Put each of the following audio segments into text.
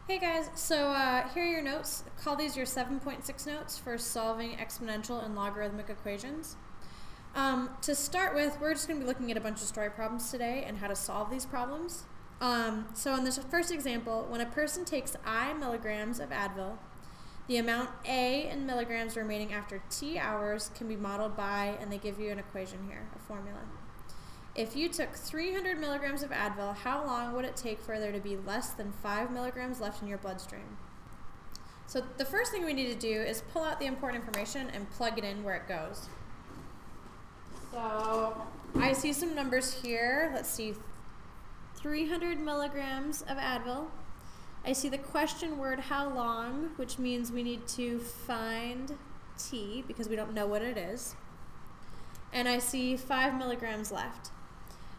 Hey guys, so here are your notes. Call these your 7.6 notes for solving exponential and logarithmic equations. To start with, we're just going to be looking at a bunch of story problems today and how to solve these problems. So in this first example, when a person takes I milligrams of Advil, the amount A in milligrams remaining after T hours can be modeled by, and they give you an equation here, a formula. If you took 300 milligrams of Advil, how long would it take for there to be less than 5 milligrams left in your bloodstream? So the first thing we need to do is pull out the important information and plug it in where it goes. So I see some numbers here. Let's see, 300 milligrams of Advil. I see the question word how long, which means we need to find T because we don't know what it is. And I see 5 milligrams left.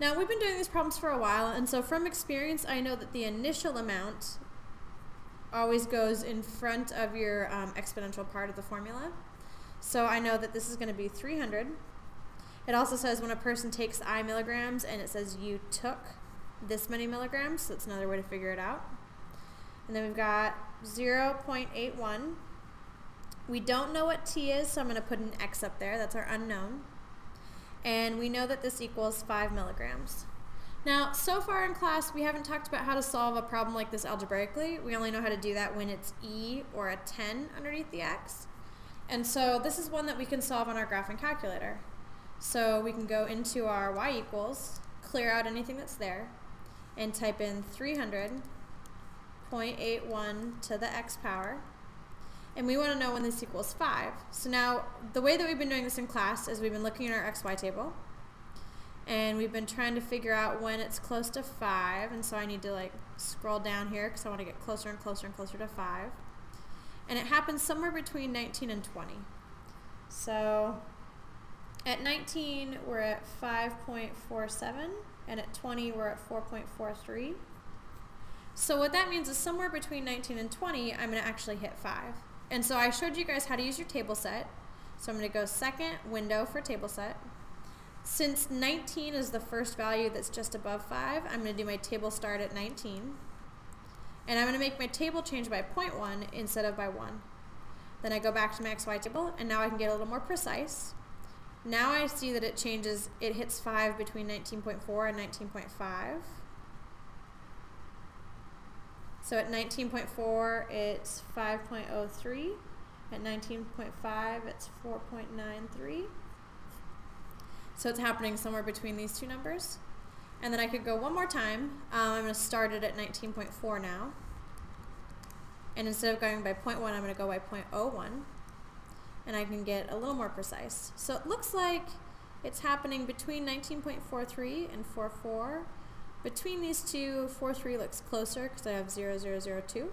Now, we've been doing these problems for a while, and so from experience, I know that the initial amount always goes in front of your exponential part of the formula. So I know that this is going to be 300. It also says when a person takes I milligrams, and it says you took this many milligrams, so that's another way to figure it out. And then we've got 0.81. We don't know what T is, so I'm going to put an X up there. That's our unknown. And we know that this equals 5 milligrams. Now, so far in class, we haven't talked about how to solve a problem like this algebraically. We only know how to do that when it's E or a 10 underneath the X. And so this is one that we can solve on our graphing calculator. So we can go into our Y equals, clear out anything that's there, and type in 300.81 to the X power. And we want to know when this equals 5. So now, the way that we've been doing this in class is we've been looking at our XY table, and we've been trying to figure out when it's close to 5, and so I need to like scroll down here because I want to get closer and closer and closer to 5. And it happens somewhere between 19 and 20. So at 19, we're at 5.47, and at 20, we're at 4.43. So what that means is somewhere between 19 and 20, I'm going to actually hit 5. And so I showed you guys how to use your table set. So I'm going to go second window for table set. Since 19 is the first value that's just above 5, I'm going to do my table start at 19. And I'm going to make my table change by 0.1 instead of by 1. Then I go back to my XY table, and now I can get a little more precise. Now I see that it changes, it hits 5 between 19.4 and 19.5. So at 19.4, it's 5.03. At 19.5, it's 4.93. So it's happening somewhere between these two numbers. And then I could go one more time. I'm going to start it at 19.4 now. And instead of going by 0.1, I'm going to go by 0.01. And I can get a little more precise. So it looks like it's happening between 19.43 and 44. Between these two, 4.3 looks closer because I have 0.0002.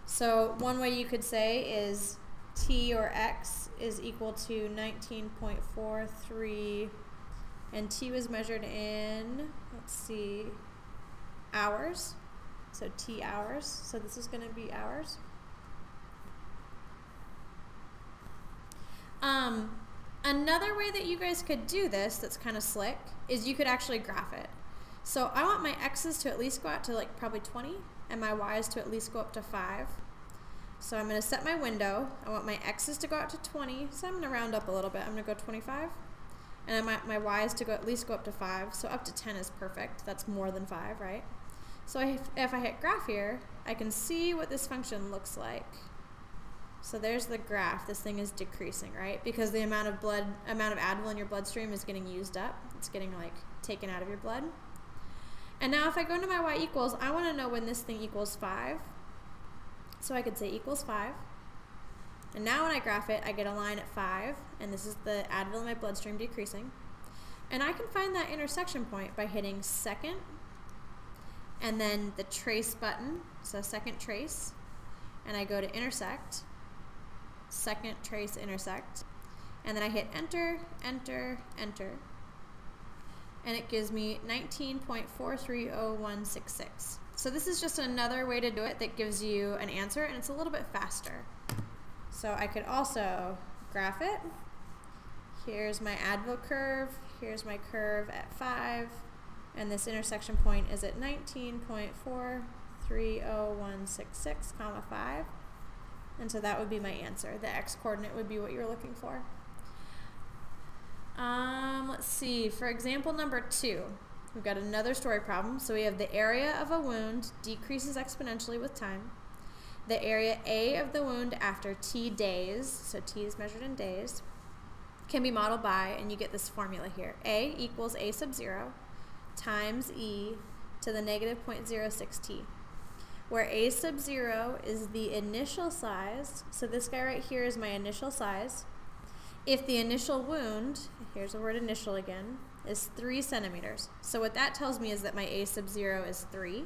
So one way you could say is T or X is equal to 19.43, and T was measured in, let's see, hours. So T hours. So this is going to be hours. Another way that you guys could do this that's kind of slick is you could actually graph it. So I want my X's to at least go out to like probably 20, and my Y's to at least go up to 5. So I'm going to set my window. I want my X's to go out to 20, so I'm going to round up a little bit. I'm going to go 25. And I want my Y's to go at least go up to 5, so up to 10 is perfect. That's more than 5, right? So if I hit graph here, I can see what this function looks like. So there's the graph. This thing is decreasing, right? Because the amount of Advil in your bloodstream is getting used up. It's getting like taken out of your blood. And now if I go into my Y equals, I want to know when this thing equals 5. So I could say equals 5. And now when I graph it, I get a line at 5, and this is the Advil in my bloodstream decreasing. And I can find that intersection point by hitting second, and then the trace button, so second trace, and I go to intersect, second trace intersect, and then I hit enter, enter, enter. And it gives me 19.430166. So this is just another way to do it that gives you an answer, and it's a little bit faster. So I could also graph it. Here's my Advil curve, here's my curve at 5, and this intersection point is at 19.430166. 30166, comma 5. And so that would be my answer. The x coordinate would be what you're looking for. Let's see, for example number 2, we've got another story problem. So we have the area of a wound decreases exponentially with time. The area A of the wound after t days, so t is measured in days, can be modeled by, and you get this formula here, A equals A sub 0 times E to the negative 0.06t, where A sub 0 is the initial size, so this guy right here is my initial size. If the initial wound, here's the word initial again, is 3 centimeters. So what that tells me is that my A sub 0 is 3.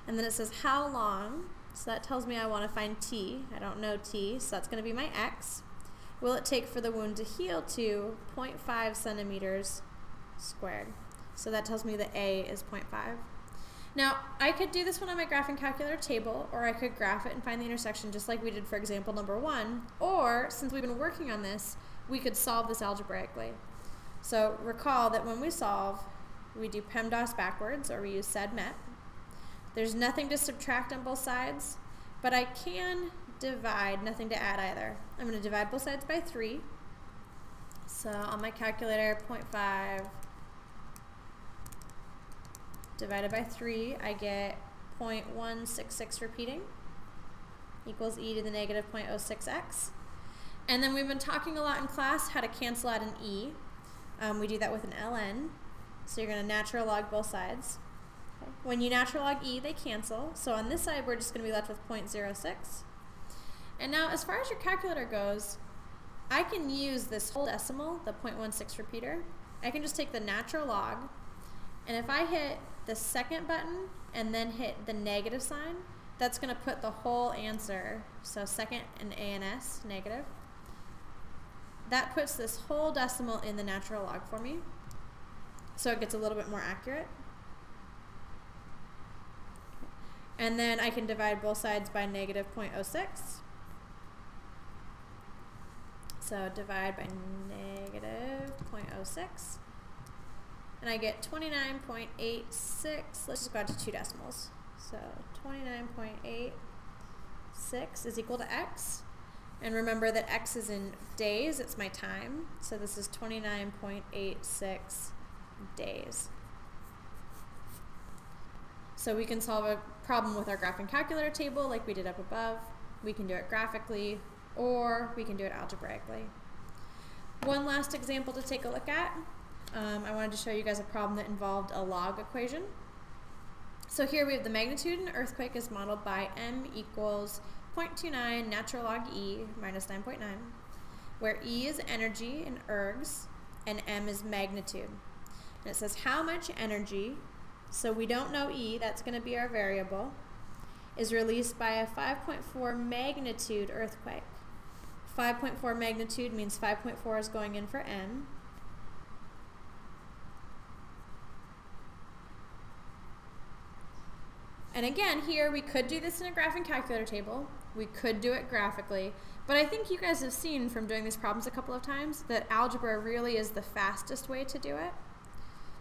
And then it says how long, so that tells me I want to find t. I don't know t, so that's going to be my x. Will it take for the wound to heal to 0.5 centimeters squared? So that tells me that A is 0.5. Now, I could do this one on my graphing calculator table, or I could graph it and find the intersection just like we did for example number 1, or since we've been working on this, we could solve this algebraically. So recall that when we solve, we do PEMDAS backwards, or we use SADMET. There's nothing to subtract on both sides, but I can divide, nothing to add either. I'm going to divide both sides by 3. So on my calculator, 0.5 divided by 3, I get 0.166 repeating equals e to the negative 0.06x. And then we've been talking a lot in class how to cancel out an e. We do that with an ln. So you're going to natural log both sides. Okay. When you natural log e, they cancel. So on this side, we're just going to be left with 0.06. And now as far as your calculator goes, I can use this whole decimal, the 0.16 repeater. I can just take the natural log, and if I hit the second button and then hit the negative sign, that's going to put the whole answer, so second and ANS, negative, that puts this whole decimal in the natural log for me, so it gets a little bit more accurate. And then I can divide both sides by negative 0.06. So divide by negative 0.06. And I get 29.86. Let's just go out to 2 decimals. So 29.86 is equal to x. And remember that x is in days, it's my time. So this is 29.86 days. So we can solve a problem with our graphing calculator table like we did up above. We can do it graphically, or we can do it algebraically. One last example to take a look at. I wanted to show you guys a problem that involved a log equation. So here we have the magnitude in an earthquake is modeled by m equals 0.29 natural log e minus 9.9, where e is energy in ergs and m is magnitude. And it says how much energy, so we don't know e, that's going to be our variable, is released by a 5.4 magnitude earthquake. 5.4 magnitude means 5.4 is going in for m. And again, here we could do this in a graphing calculator table. We could do it graphically. But I think you guys have seen from doing these problems a couple of times that algebra really is the fastest way to do it.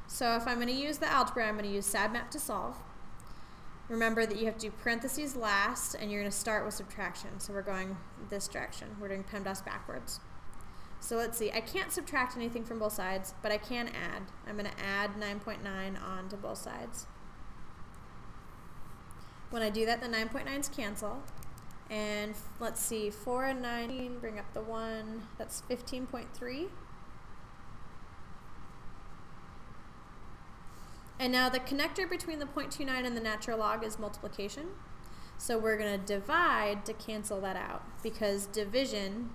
So if I'm going to use the algebra, I'm going to use SADMAP to solve. Remember that you have to do parentheses last, and you're going to start with subtraction. So we're going this direction. We're doing PEMDAS backwards. So let's see. I can't subtract anything from both sides, but I can add. I'm going to add 9.9 on to both sides. When I do that, the 9.9s cancel. And let's see, 4 and 9, bring up the 1, that's 15.3. And now the connector between the 0.29 and the natural log is multiplication. So we're going to divide to cancel that out, because division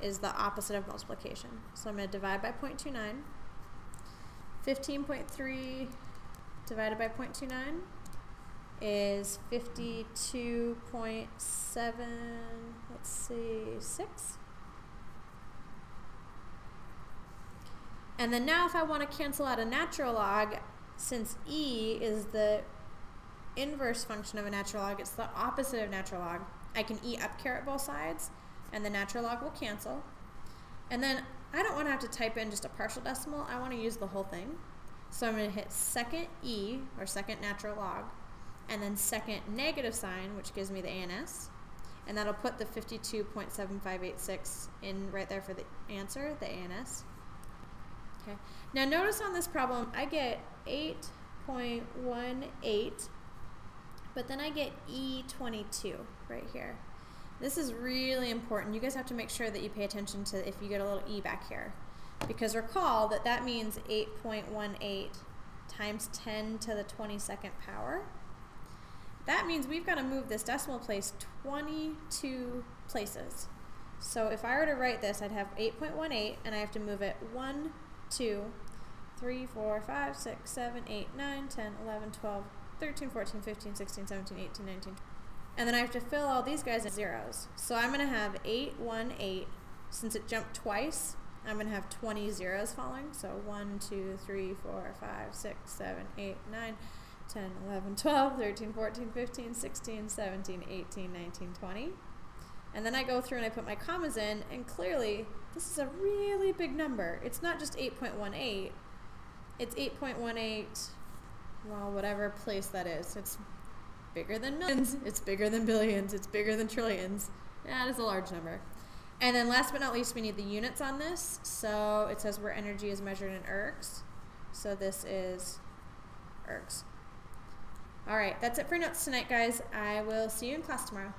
is the opposite of multiplication. So I'm going to divide by 0.29. 15.3 divided by 0.29 is 52.7, let's see, 6. And then now if I want to cancel out a natural log, since e is the inverse function of a natural log, it's the opposite of natural log, I can e up caret both sides, and the natural log will cancel. And then I don't want to have to type in just a partial decimal, I want to use the whole thing. So I'm going to hit second E, or second natural log, and then second negative sign, which gives me the ANS. And that'll put the 52.7586 in right there for the answer, the ANS. Okay. Now notice on this problem, I get 8.18, but then I get E22 right here. This is really important. You guys have to make sure that you pay attention to if you get a little E back here. Because recall that that means 8.18 times 10 to the 22nd power. That means we've got to move this decimal place 22 places. So if I were to write this, I'd have 8.18, and I have to move it 1, 2, 3, 4, 5, 6, 7, 8, 9, 10, 11, 12, 13, 14, 15, 16, 17, 18, 19. And then I have to fill all these guys in zeros. So I'm going to have 818. Since it jumped twice, I'm going to have 20 zeros following. So 1, 2, 3, 4, 5, 6, 7, 8, 9, 10, 11, 12, 13, 14, 15, 16, 17, 18, 19, 20. And then I go through and I put my commas in, and clearly this is a really big number. It's not just 8.18, it's 8.18, well, whatever place that is. It's bigger than millions, it's bigger than billions, it's bigger than trillions. That is a large number. And then last but not least, we need the units on this. So it says where energy is measured in ergs. So this is ergs. All right, that's it for notes tonight, guys. I will see you in class tomorrow.